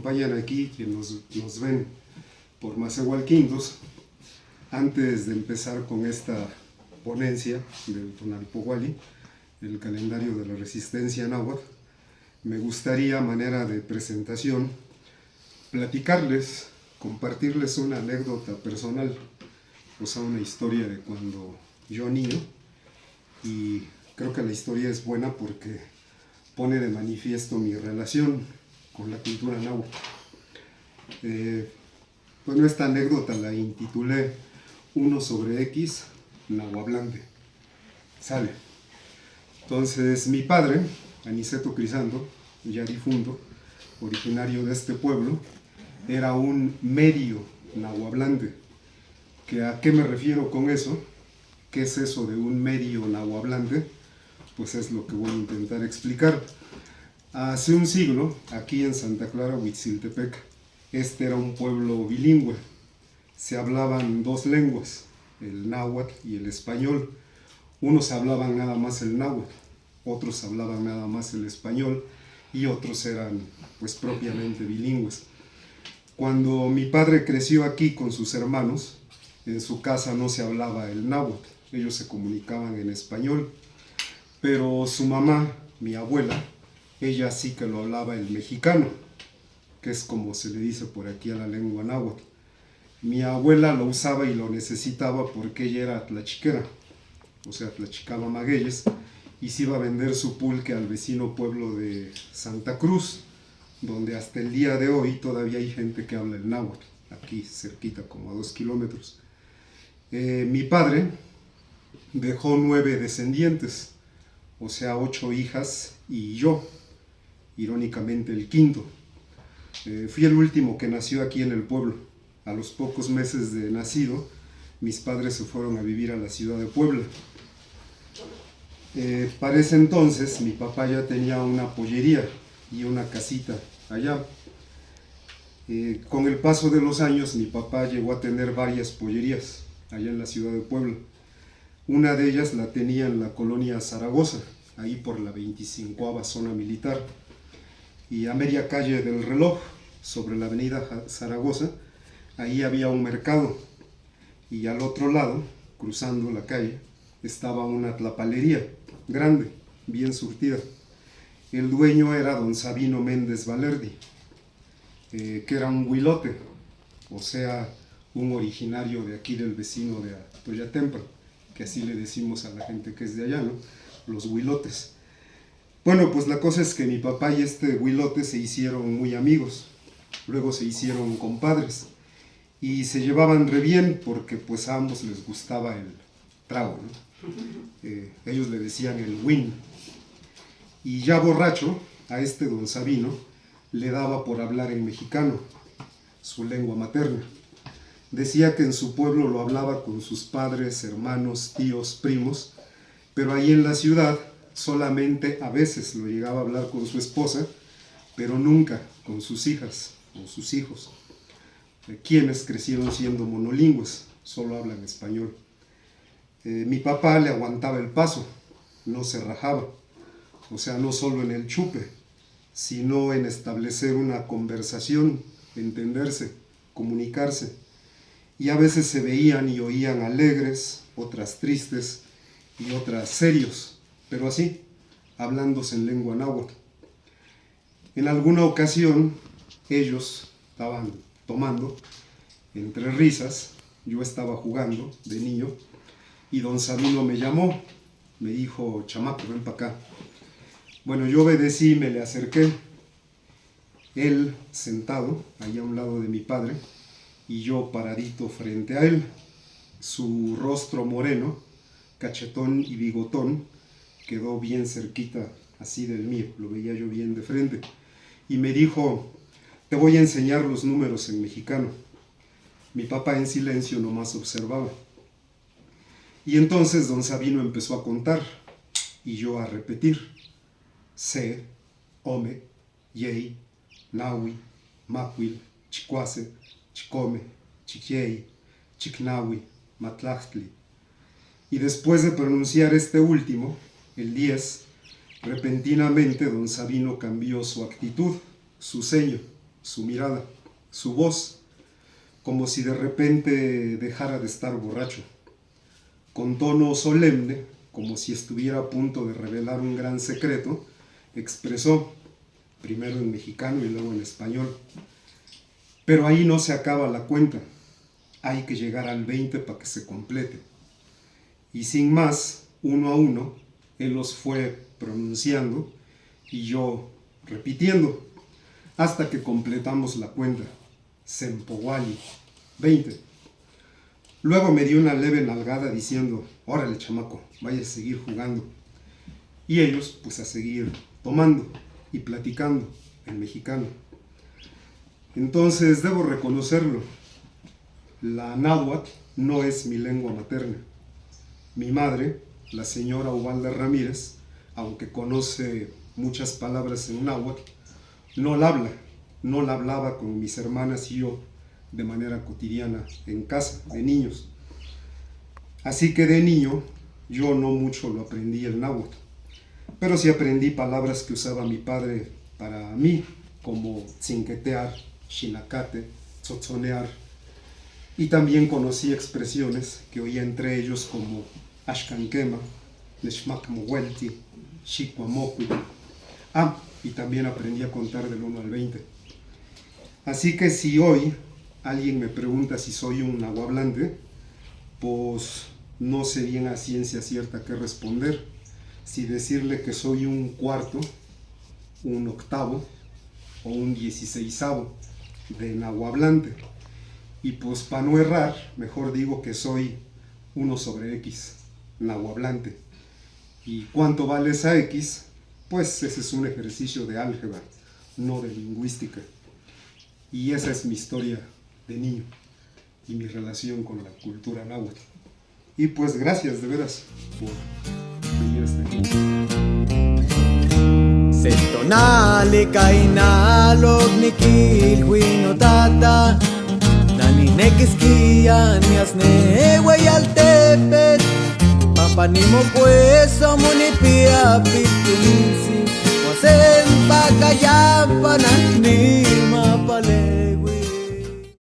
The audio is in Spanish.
acompañan aquí, que nos ven por Macehualquintos, antes de empezar con esta ponencia del Tonalpohualli, el calendario de la resistencia náhuatl, me gustaría, a manera de presentación, platicarles, compartirles una anécdota personal, o sea, una historia de cuando yo niño, y creo que la historia es buena porque pone de manifiesto mi relación con la cultura náhuatl. Bueno, esta anécdota la intitulé 1 sobre X, Nahuablante. Sale. Entonces, mi padre, Aniceto Crisanto, ya difunto, originario de este pueblo, era un medio nahuablante. ¿A qué me refiero con eso? ¿Qué es eso de un medio nahuablante? Pues es lo que voy a intentar explicar. Hace un siglo, aquí en Santa Clara, Huitziltepec, este era un pueblo bilingüe. Se hablaban dos lenguas, el náhuatl y el español. Unos hablaban nada más el náhuatl, otros hablaban nada más el español y otros eran pues propiamente bilingües. Cuando mi padre creció aquí con sus hermanos, en su casa no se hablaba el náhuatl, ellos se comunicaban en español, pero su mamá, mi abuela, ella sí que lo hablaba el mexicano, que es como se le dice por aquí a la lengua náhuatl. Mi abuela lo usaba y lo necesitaba porque ella era tlachiquera, o sea, tlachicaba magueyes, y se iba a vender su pulque al vecino pueblo de Santa Cruz, donde hasta el día de hoy todavía hay gente que habla el náhuatl, aquí cerquita, como a 2 kilómetros. Mi padre dejó 9 descendientes, o sea, 8 hijas y yo, irónicamente el quinto. Fui el último que nació aquí en el pueblo. A los pocos meses de nacido, mis padres se fueron a vivir a la ciudad de Puebla. Para ese entonces, mi papá ya tenía una pollería y una casita allá. Con el paso de los años, mi papá llegó a tener varias pollerías allá en la ciudad de Puebla. Una de ellas la tenía en la colonia Zaragoza, ahí por la 25ª zona militar. Y a media calle del Reloj, sobre la avenida Zaragoza, ahí había un mercado. Y al otro lado, cruzando la calle, estaba una tlapalería grande, bien surtida. El dueño era don Sabino Méndez Valerdi, que era un huilote, o sea, un originario de aquí del vecino de Atoyatempa, que así le decimos a la gente que es de allá, ¿no? Los huilotes. Bueno, pues la cosa es que mi papá y este huilote se hicieron muy amigos, luego se hicieron compadres, y se llevaban re bien porque pues a ambos les gustaba el trago, ¿no? Ellos le decían el win. Y ya borracho, a este don Sabino le daba por hablar en mexicano, su lengua materna. Decía que en su pueblo lo hablaba con sus padres, hermanos, tíos, primos, pero ahí en la ciudad solamente a veces lo llegaba a hablar con su esposa, pero nunca con sus hijas o sus hijos, quienes crecieron siendo monolingües, solo hablan español. Mi papá le aguantaba el paso, no se rajaba, o sea, no solo en el chupe, sino en establecer una conversación, entenderse, comunicarse. Y a veces se veían y oían alegres, otras tristes y otras serios, pero así, hablándose en lengua náhuatl. En alguna ocasión, ellos estaban tomando, entre risas, yo estaba jugando de niño, y don Sabino me llamó, me dijo, chamaco, ven para acá. Bueno, yo obedecí y me le acerqué. Él sentado, ahí a un lado de mi padre, y yo paradito frente a él. Su rostro moreno, cachetón y bigotón, quedó bien cerquita, así del mío, lo veía yo bien de frente. Y me dijo, te voy a enseñar los números en mexicano. Mi papá en silencio nomás observaba. Y entonces don Sabino empezó a contar, y yo a repetir. Se, Ome, Yei, Nahui, Macuil, Chicuase, Chicome, Chiquiei, Chicnahui, Matlachtli. Y después de pronunciar este último, el 10, repentinamente don Sabino cambió su actitud, su ceño, su mirada, su voz, como si de repente dejara de estar borracho. Con tono solemne, como si estuviera a punto de revelar un gran secreto, expresó, primero en mexicano y luego en español: pero ahí no se acaba la cuenta, hay que llegar al 20 para que se complete. Y sin más, uno a uno, él los fue pronunciando y yo repitiendo, hasta que completamos la cuenta. Sempowali, 20. Luego me dio una leve nalgada diciendo: órale chamaco, vaya a seguir jugando. Y ellos pues a seguir tomando y platicando en mexicano. Entonces debo reconocerlo, la náhuatl no es mi lengua materna. Mi madre, la señora Ubalda Ramírez, aunque conoce muchas palabras en náhuatl, no la habla, no la hablaba con mis hermanas y yo de manera cotidiana en casa, de niños. Así que de niño yo no mucho lo aprendí el náhuatl, pero sí aprendí palabras que usaba mi padre para mí, como tzinquetear, xinacate, tzotzonear, y también conocí expresiones que oía entre ellos como ashkanquema, neshmakmohuelti, xicuamocui. Y también aprendí a contar del 1 al 20. Así que si hoy alguien me pregunta si soy un nahuablante, pues no sé bien a ciencia cierta qué responder. Si decirle que soy un cuarto, un octavo o un 16avo de nahuablante. Y pues para no errar, mejor digo que soy 1 sobre X, nahuablante. ¿Y cuánto vale esa X? Pues ese es un ejercicio de álgebra, no de lingüística. Y esa es mi historia de niño y mi relación con la cultura náhuatl. Y pues gracias de veras por venir hasta aquí. Setonale kainalog nikil huinotata Naninekiskia niasne hueyaltepet Papanimo pues omunipia pitunsi Wasen pakayapa nanima pale